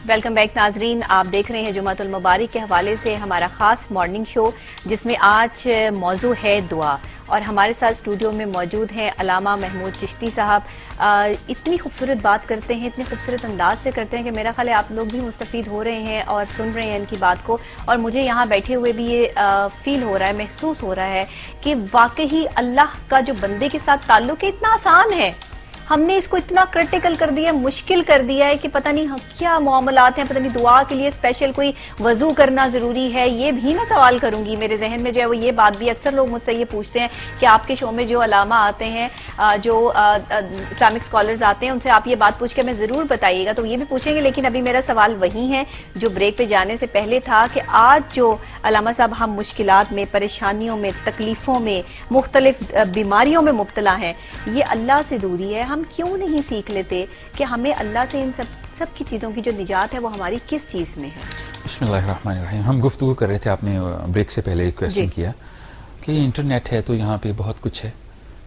Welcome back ناظرین، آپ دیکھ رہے ہیں جمعۃ المبارک کے حوالے سے ہمارا خاص مارننگ شو، جس میں آج موضوع ہے دعا، اور ہمارے ساتھ اسٹوڈیو میں موجود ہیں علامہ محمود چشتی صاحب۔ اتنی خوبصورت بات کرتے ہیں، اتنے خوبصورت انداز سے کرتے ہیں کہ میرا خیال ہے آپ لوگ بھی مستفید ہو رہے ہیں اور سن رہے ہیں ان کی بات کو، اور مجھے یہاں بیٹھے ہوئے بھی یہ فیل ہو رہا ہے، محسوس ہو رہا ہے کہ واقعی اللہ کا جو بندے کے ساتھ تعلق ہے اتنا آسان ہے۔ ہم نے اس کو اتنا کرٹیکل کر دیا ہے، مشکل کر دیا ہے کہ پتہ نہیں کیا معاملات ہیں، پتہ نہیں دعا کے لیے اسپیشل کوئی وضو کرنا ضروری ہے۔ یہ بھی میں سوال کروں گی، میرے ذہن میں جو ہے وہ یہ بات بھی، اکثر لوگ مجھ سے یہ پوچھتے ہیں کہ آپ کے شو میں جو علامہ آتے ہیں، جو اسلامک اسکالرز آتے ہیں، ان سے آپ یہ بات پوچھ کے ہمیں ضرور بتائیے گا، تو یہ بھی پوچھیں گے، لیکن ابھی میرا سوال وہی ہے جو بریک پہ جانے سے پہلے تھا کہ آج جو علامہ صاحب ہم مشکلات میں، پریشانیوں میں، تکلیفوں میں، مختلف بیماریوں میں مبتلا ہیں، یہ اللہ سے دوری ہے۔ ہم کیوں نہیں سیکھ لیتے کہ ہمیں اللہ سے ان سب کی چیزوں کی جو نجات ہے وہ ہماری کس چیز میں ہے؟ بسم اللہ الرحمن الرحیم۔ ہم گفتگو کر رہے تھے، آپ نے بریک سے پہلے ایک کویسچن کیا کہ انٹرنیٹ ہے تو یہاں پہ بہت کچھ ہے،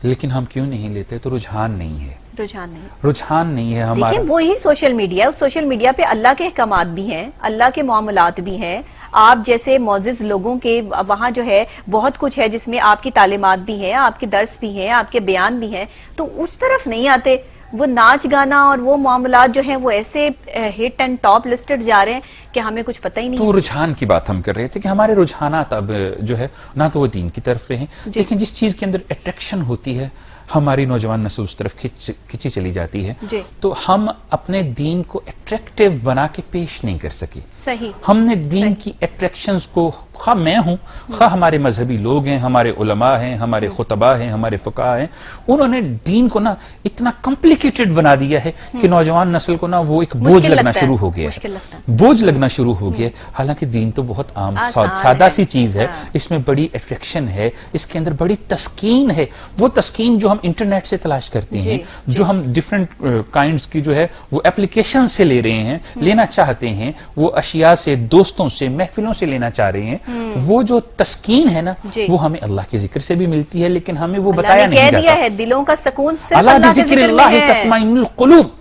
لیکن ہم کیوں نہیں لیتے؟ تو رجحان نہیں ہے، رجحان نہیں ہے ہمارا۔ دیکھیں وہی سوشل میڈیا ہے، اس سوشل میڈیا پہ اللہ کے احکامات بھی ہیں، اللہ کے معاملات بھی ہیں، آپ جیسے معزز لوگوں کے وہاں جو ہے بہت کچھ ہے جس میں آپ کی تعلیمات بھی ہیں، آپ کے درس بھی ہیں، آپ کے بیان بھی ہیں، تو اس طرف نہیں آتے۔ وہ ناچ گانا اور وہ معاملات جو ہیں وہ ایسے ہٹ اینڈ ٹاپ لسٹڈ جا رہے ہیں کہ ہمیں کچھ پتہ ہی نہیں۔ تو رجحان کی بات ہم کر رہے تھے کہ ہمارے رجحانات اب جو ہے نہ تو وہ دین کی طرف رہے، لیکن جس چیز کے اندر اٹریکشن ہوتی ہے ہماری نوجوان نسل اس طرف کھچی چلی جاتی ہے، تو ہم اپنے دین کو اٹریکٹیو بنا کے پیش نہیں کر سکے۔ صحیح، ہم نے دین کی اٹریکشنز کو، خواہ میں ہوں، خواہ ہمارے مذہبی لوگ ہیں، ہمارے علماء ہیں، ہمارے خطباء ہیں، ہمارے فقہاء ہیں، انہوں نے دین کو نا اتنا کمپلیکیٹڈ بنا دیا ہے کہ نوجوان نسل کو نا وہ ایک بوجھ لگنا شروع ہو گیا ہے، بوجھ لگنا شروع ہو گیا ہے۔ حالانکہ دین تو بہت عام سادہ سی چیز ہے، اس میں بڑی اٹریکشن ہے، اس کے اندر بڑی تسکین ہے، وہ تسکین جو ہم انٹرنیٹ سے تلاش کرتے ہیں، جو ہم ڈیفرنٹ کائنڈز کی جو ہے وہ اپلیکیشن سے لے رہے ہیں، لینا چاہتے ہیں، وہ اشیاء سے، دوستوں سے، محفلوں سے لینا چاہ رہے ہیں، وہ جو تسکین ہے نا وہ ہمیں اللہ کے ذکر سے بھی ملتی ہے، لیکن ہمیں وہ بتایا نہیں جاتا۔ کہہ دیا ہے دلوں کا سکون صرف اللہ بذکر اللہ تطمئن القلوب،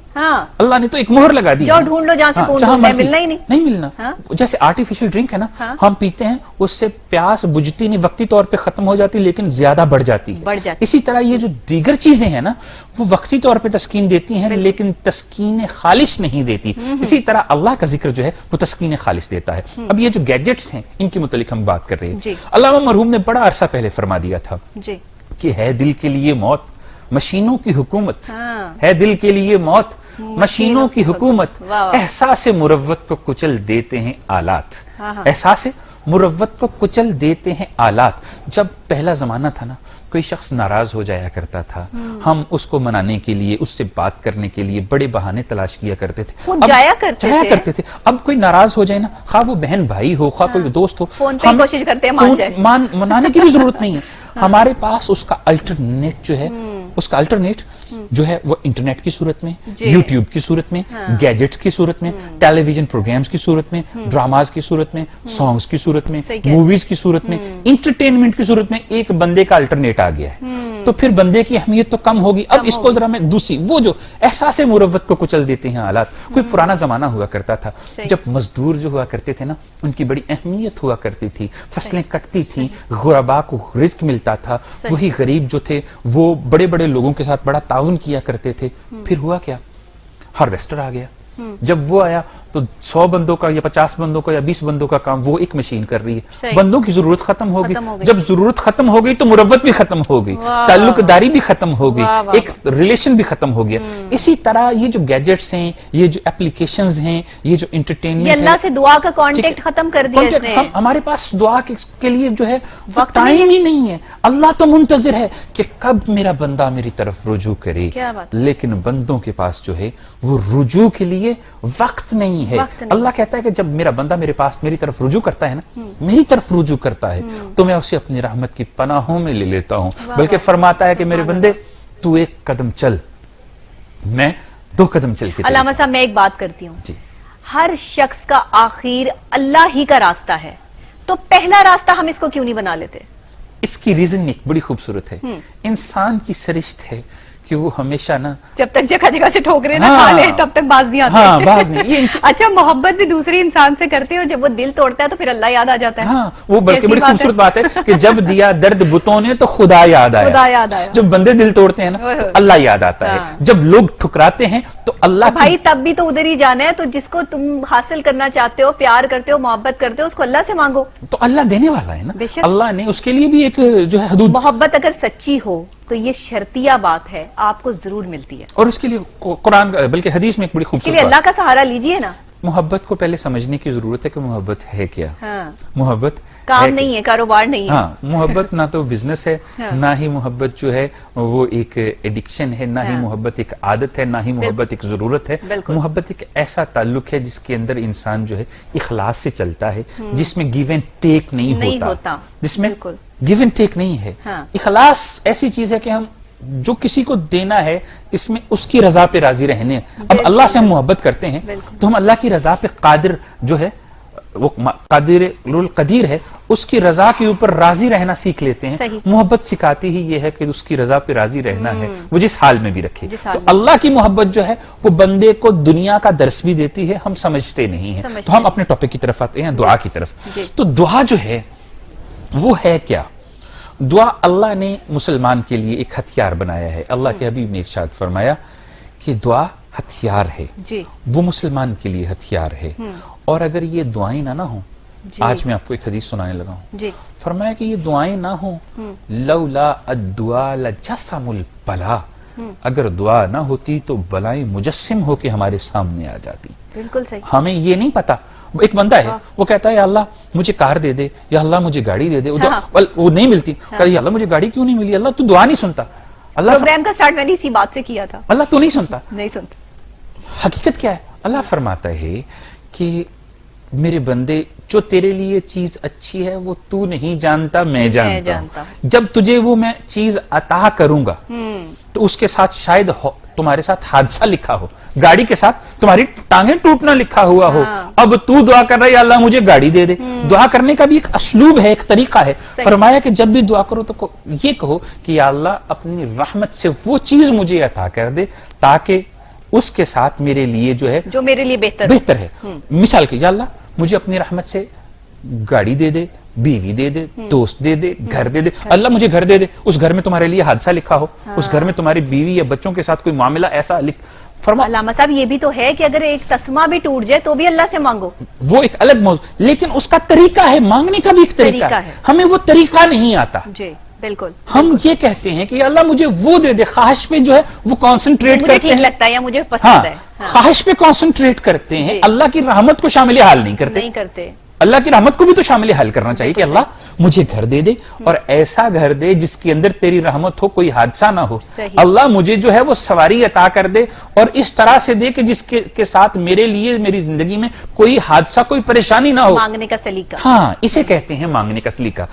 اللہ نے تو ایک مہر لگا دی، جاؤ ڈھونڈ لو جہاں سکون ہے، ملنا ہی نہیں ملنا۔ جیسے آرٹیفیشل ڈرنک ہے نا، ہم پیتے ہیں، اس سے پیاس بجھتی نہیں، وقتی طور پہ ختم ہو جاتی لیکن زیادہ بڑھ جاتی ہے۔ اسی طرح یہ جو دیگر چیزیں ہیں نا وہ وقتی طور پہ تسکین دیتی ہیں لیکن تسکین خالص نہیں دیتی۔ اسی طرح اللہ کا ذکر جو ہے وہ تسکین خالص دیتا ہے۔ اب یہ جو گیجٹس ہیں ان کے متعلق ہم بات کر رہے ہیں، علامہ مرحوم نے بڑا عرصہ پہلے فرما دیا تھا کہ ہے دل کے لیے موت مشینوں کی حکومت، ہے دل کے لیے موت مشینوں کی حکومت، احساس مروت کو کچل دیتے ہیں آلات، احساس مروت کو کچل دیتے ہیں آلات۔ جب پہلا زمانہ تھا نا، کوئی شخص ناراض ہو جایا کرتا تھا، ہم اس کو منانے کے لیے، اس سے بات کرنے کے لیے بڑے بہانے تلاش کیا کرتے تھے، جایا کرتے تھے۔ اب کوئی ناراض ہو جائے نا، خواہ وہ بہن بھائی ہو، خواہ کوئی دوست ہو، ہم کوشش کرتے ہیں منانے کی بھی ضرورت نہیں ہے۔ ہمارے پاس اس کا الٹرنیٹ جو ہے، اس کا الٹرنیٹ جو ہے وہ انٹرنیٹ کی صورت میں، یوٹیوب کی صورت میں، گیجٹس کی صورت میں، ٹیلی ویژن پروگرامز کی صورت میں، ڈراماز کی صورت میں، سانگز کی صورت میں، موویز کی صورت میں، انٹرٹینمنٹ کی صورت میں ایک بندے کا الٹرنیٹ آ گیا ہے، تو پھر بندے کی اہمیت تو کم ہوگی۔ اب اس کو ذرا میں دوسری، وہ جو احساس مروت کو کچل دیتے ہیں آلات، کوئی پرانا زمانہ ہوا کرتا تھا جب مزدور جو ہوا کرتے تھے نا ان کی بڑی اہمیت ہوا کرتی تھی، فصلیں کٹتی تھیں، غربا کو رزق ملتا تھا، وہی غریب جو تھے وہ بڑے بڑے لوگوں کے ساتھ بڑا تعاون کیا کرتے تھے۔ پھر ہوا کیا؟ ہارویسٹر آ گیا۔ جب وہ آیا تو 100 بندوں کا یا 50 بندوں کا یا 20 بندوں کا کام وہ ایک مشین کر رہی ہے، بندوں کی ضرورت ختم ہو گئی۔ جب ضرورت ختم ہو گئی تو مروت بھی ختم ہو گئی، تعلق داری بھی ختم ہو گئی، ایک ریلیشن بھی ختم ہو گیا۔ اسی طرح یہ جو گیجٹس ہیں، یہ جو اپلیکیشنز ہیں، یہ جو انٹرٹینمنٹ، اللہ سے دعا کا کانٹیکٹ ختم کر دیا اس نے۔ ہمارے پاس دعا کے لیے جو ہے وقت ٹائم ہی نہیں ہے۔ اللہ تو منتظر ہے کہ کب میرا بندہ میری طرف رجوع کرے، لیکن بندوں کے پاس جو ہے وہ رجوع کے لیے وقت نہیں ہے۔ اللہ کہتا ہے کہ جب میرا بندہ میرے پاس میری طرف رجوع کرتا ہے نا، میری طرف رجوع کرتا ہے تو میں اسے اپنی رحمت کی پناہوں میں لے لیتا ہوں، بلکہ فرماتا ہے کہ میرے بندے تو ایک قدم چل، میں 2 قدم چل کے۔ علامہ صاحب میں ایک بات کرتی ہوں، ہر شخص کا آخر اللہ ہی کا راستہ ہے، تو پہلا راستہ ہم اس کو کیوں نہیں بنا لیتے؟ اس کی ریزن ایک بڑی خوبصورت ہے، انسان کی سرشت ہے کہ وہ ہمیشہ نا جب تک جگہ جگہ سے ٹھوکرے نہ ہاں، کھا لے تب تک باز نہیں آتے. ہاں باز نہیں. یہ اچھا محبت بھی دوسرے انسان سے کرتے ہیں اور جب وہ دل توڑتا ہے تو پھر اللہ یاد آ جاتا ہے. ہاں وہ بلکہ کیسی بڑی بات ہے؟ خوبصورت بات ہے کہ جب دیا درد بتوں نے تو خدا یاد آیا. خدا یاد آیا. جب بندے دل توڑتے ہیں نا اوہ. تو اللہ یاد آتا ہے. ہاں. جب لوگ ٹھکراتے ہیں تو اللہ کی بھائی تب بھی تو ادھر ہی جانا ہے, تو جس کو تم حاصل کرنا چاہتے ہو, پیار کرتے ہو, محبت کرتے ہو, اس کو اللہ سے مانگو. تو اللہ دینے والا ہے نا. بے شک. اللہ نے اس کے لیے بھی ایک جو ہے حدود, محبت اگر سچی ہو تو یہ شرطیہ بات ہے, آپ کو ضرور ملتی ہے. اور اس کے لیے قرآن بلکہ حدیث میں ایک بڑی اس کے خوبصورت لیے اللہ بات, کا سہارا لیجئے نا. محبت کو پہلے سمجھنے کی ضرورت ہے کہ محبت ہے کیا. ہاں, محبت کام نہیں ہے, کاروبار نہیں ہے. ہاں محبت نہ تو بزنس ہے, نہ ہی محبت جو ہے وہ ایک ایڈکشن ہے, نہ ہی محبت ایک عادت ہے, نہ ہی محبت ایک ضرورت ہے. محبت ایک ایسا تعلق ہے جس کے اندر انسان جو ہے اخلاص سے چلتا ہے, جس میں گیو اینڈ ٹیک نہیں ہوتا, جس میں گیو اینڈ ٹیک نہیں ہے. اخلاص ایسی چیز ہے کہ ہم جو کسی کو دینا ہے اس میں اس کی رضا پہ راضی رہنے ہیں. اب اللہ سے ہم محبت کرتے ہیں تو ہم اللہ کی رضا پہ قادر جو ہے وہ قادر القدیر ہے, اس کی رضا کے اوپر راضی رہنا سیکھ لیتے ہیں. محبت سکھاتی ہی یہ ہے کہ اس کی رضا پہ راضی رہنا ہے, وہ جس حال میں بھی رکھے. تو اللہ کی محبت جو ہے وہ بندے کو دنیا کا درس بھی دیتی ہے, ہم سمجھتے نہیں ہیں. تو ہم اپنے ٹاپک کی طرف آتے ہیں, دعا کی طرف. تو دعا جو ہے وہ ہے کیا؟ دعا اللہ نے مسلمان کے لیے ایک ہتھیار بنایا ہے. اللہ کے حبیب نے ارشاد فرمایا کہ دعا ہتھیار ہے, وہ مسلمان کے لیے ہتھیار ہے. اور اگر یہ دعائیں نہ ہوں, آج میں آپ کو ایک حدیث سنانے لگا ہوں. فرمایا کہ یہ دعائیں نہ ہوں, لولا الدعاء لجسم البلا, اگر دعا نہ ہوتی تو بلائیں مجسم ہو کے ہمارے سامنے آ جاتی. بالکل صحیح. ہمیں یہ نہیں پتا. ایک بندہ ہے وہ کہتا ہے یا اللہ مجھے کار دے دے, یا اللہ مجھے گاڑی دے دے, وہ نہیں ملتی. یا اللہ مجھے گاڑی کیوں نہیں ملی, اللہ تو دعا نہیں سنتا. اللہ پروگرام کا سٹارٹ میں نے اسی بات سے کیا تھا, اللہ تو نہیں سنتا. نہیں سنتا. حقیقت کیا ہے؟ اللہ فرماتا ہے کہ میرے بندے جو تیرے لیے چیز اچھی ہے وہ تو نہیں جانتا, میں جانتا ہوں. جب تجھے وہ میں چیز عطا کروں گا تو اس کے ساتھ شاید تمہارے ساتھ حادثہ لکھا ہو, گاڑی کے ساتھ تمہاری ٹانگیں ٹوٹنا لکھا ہوا ہو. اب تو دعا کر رہا ہے یا اللہ مجھے گاڑی دے دے. دعا کرنے کا بھی ایک اسلوب ہے, ایک طریقہ ہے. فرمایا کہ جب بھی دعا کرو تو یہ کہو کہ یا اللہ اپنی رحمت سے وہ چیز مجھے عطا کر دے تاکہ اس کے ساتھ میرے لیے جو ہے جو میرے لیے بہتر ہے. مثال کے یا اللہ مجھے اپنی رحمت سے گاڑی دے دے, بیوی دے دے, دوست دے دے, گھر دے دے. اللہ مجھے گھر دے دے, اس گھر میں تمہارے لیے حادثہ لکھا ہو, اس گھر میں تمہاری بیوی یا بچوں کے ساتھ کوئی معاملہ ایسا علامہ صاحب یہ بھی تو ہے کہ اگر ایک تسمہ بھی ٹوٹ جائے تو بھی اللہ سے مانگو, وہ ایک الگ موضوع, لیکن اس کا طریقہ ہے, مانگنے کا بھی ایک طریقہ ہے. ہمیں وہ طریقہ نہیں آتا. جی بالکل. ہم یہ کہتے ہیں کہ اللہ مجھے وہ دے دے, خواہش پہ جو ہے وہ کانسنٹریٹ کرتے ہیں, مجھے ٹھیک لگتا ہے یا مجھے پسند ہے, خواہش پہ کانسنٹریٹ کرتے ہیں, اللہ کی رحمت کو شامل حال نہیں کرتے. اللہ کی رحمت کو بھی تو شامل حل کرنا چاہیے کہ اللہ مجھے گھر دے دے, اور ایسا گھر دے جس کے اندر تیری رحمت ہو, کوئی حادثہ نہ ہو. اللہ مجھے جو ہے وہ سواری عطا کر دے, اور اس طرح سے دے کہ جس کے ساتھ میرے لیے میری زندگی میں کوئی حادثہ, کوئی پریشانی نہ ہو. مانگنے کا سلیقہ. ہاں اسے کہتے ہیں مانگنے کا سلیقہ.